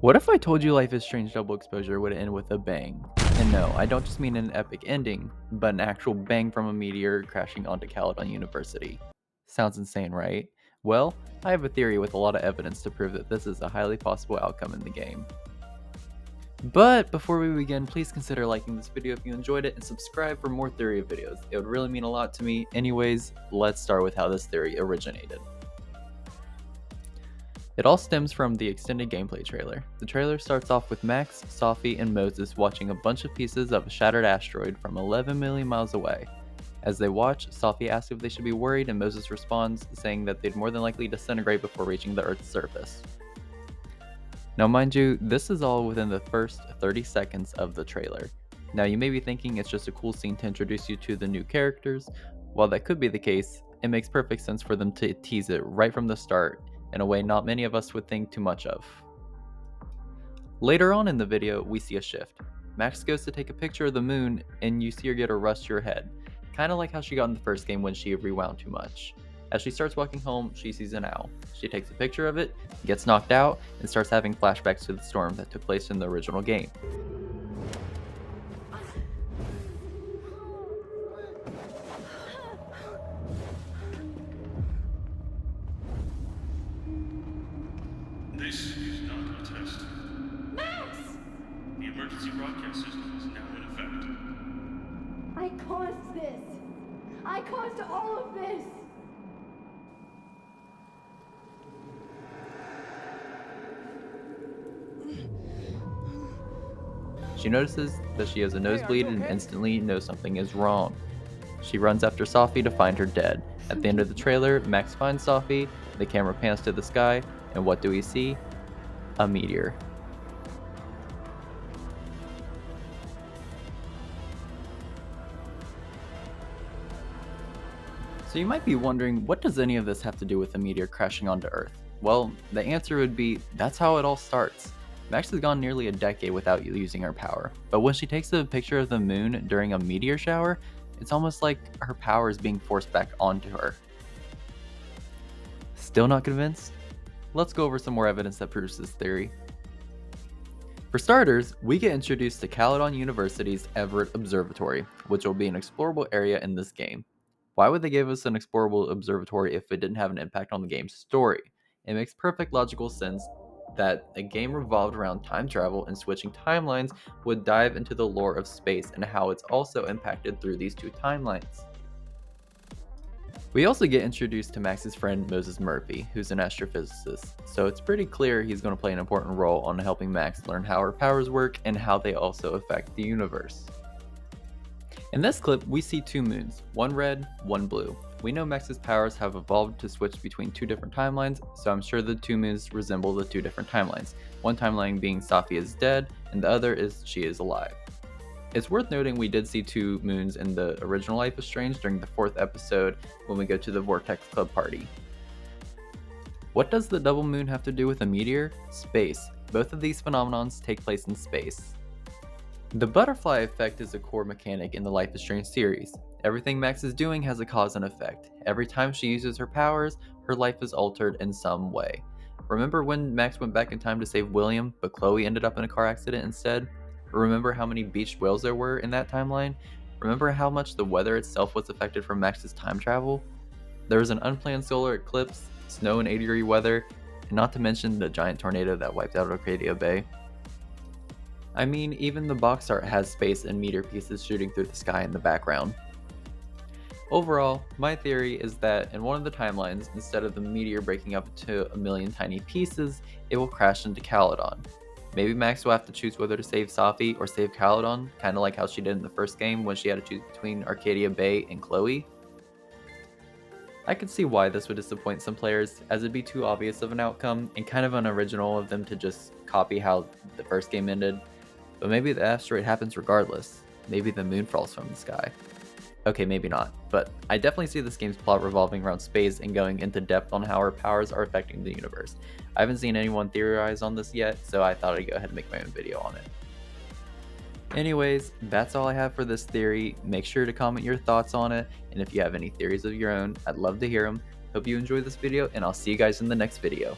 What if I told you Life is Strange Double Exposure would end with a bang? And no, I don't just mean an epic ending, but an actual bang from a meteor crashing onto Caledon University. Sounds insane, right? Well, I have a theory with a lot of evidence to prove that this is a highly possible outcome in the game. But before we begin, please consider liking this video if you enjoyed it and subscribe for more theory videos. It would really mean a lot to me. Anyways, let's start with how this theory originated. It all stems from the extended gameplay trailer. The trailer starts off with Max, Sophie, and Moses watching a bunch of pieces of a shattered asteroid from 11 million miles away. As they watch, Sophie asks if they should be worried, and Moses responds, saying that they'd more than likely disintegrate before reaching the Earth's surface. Now mind you, this is all within the first 30 seconds of the trailer. Now you may be thinking it's just a cool scene to introduce you to the new characters. While that could be the case, it makes perfect sense for them to tease it right from the start, in a way not many of us would think too much of. Later on in the video, we see a shift. Max goes to take a picture of the moon, and you see her get a rush to her head, kinda like how she got in the first game when she rewound too much. As she starts walking home, she sees an owl. She takes a picture of it, gets knocked out, and starts having flashbacks to the storm that took place in the original game. This is not a test. Max! The emergency broadcast system is now in effect. I caused this! I caused all of this! She notices that she has a nosebleed and instantly knows something is wrong. She runs after Sophie to find her dead. At the end of the trailer, Max finds Sophie, the camera pans to the sky, and what do we see? A meteor. So you might be wondering, what does any of this have to do with a meteor crashing onto Earth? Well, the answer would be, that's how it all starts. Max has gone nearly a decade without using her power, but when she takes a picture of the moon during a meteor shower, it's almost like her power is being forced back onto her. Still not convinced? Let's go over some more evidence that proves this theory. For starters, we get introduced to Caledon University's Everett Observatory, which will be an explorable area in this game. Why would they give us an explorable observatory if it didn't have an impact on the game's story? It makes perfect logical sense that a game revolved around time travel and switching timelines would dive into the lore of space and how it's also impacted through these two timelines. We also get introduced to Max's friend Moses Murphy, who's an astrophysicist, so it's pretty clear he's going to play an important role on helping Max learn how her powers work and how they also affect the universe. In this clip, we see two moons, one red, one blue. We know Max's powers have evolved to switch between two different timelines, so I'm sure the two moons resemble the two different timelines. One timeline being Sophie is dead, and the other is she is alive. It's worth noting we did see two moons in the original Life is Strange during the 4th episode when we go to the Vortex Club party. What does the double moon have to do with a meteor? Space. Both of these phenomenons take place in space. The butterfly effect is a core mechanic in the Life is Strange series. Everything Max is doing has a cause and effect. Every time she uses her powers, her life is altered in some way. Remember when Max went back in time to save William, but Chloe ended up in a car accident instead? Remember how many beached whales there were in that timeline? Remember how much the weather itself was affected from Max's time travel? There was an unplanned solar eclipse, snow and 80-degree weather, and not to mention the giant tornado that wiped out Arcadia Bay. I mean, even the box art has space and meteor pieces shooting through the sky in the background. Overall, my theory is that in one of the timelines, instead of the meteor breaking up into a million tiny pieces, it will crash into Caledon. Maybe Max will have to choose whether to save Sophie or save Caledon, kinda like how she did in the first game when she had to choose between Arcadia Bay and Chloe. I could see why this would disappoint some players, as it'd be too obvious of an outcome and kind of unoriginal of them to just copy how the first game ended. But maybe the asteroid happens regardless. Maybe the moon falls from the sky. Okay, maybe not, but I definitely see this game's plot revolving around space and going into depth on how our powers are affecting the universe. I haven't seen anyone theorize on this yet, so I thought I'd go ahead and make my own video on it. Anyways, that's all I have for this theory. Make sure to comment your thoughts on it, and if you have any theories of your own, I'd love to hear them. Hope you enjoyed this video, and I'll see you guys in the next video.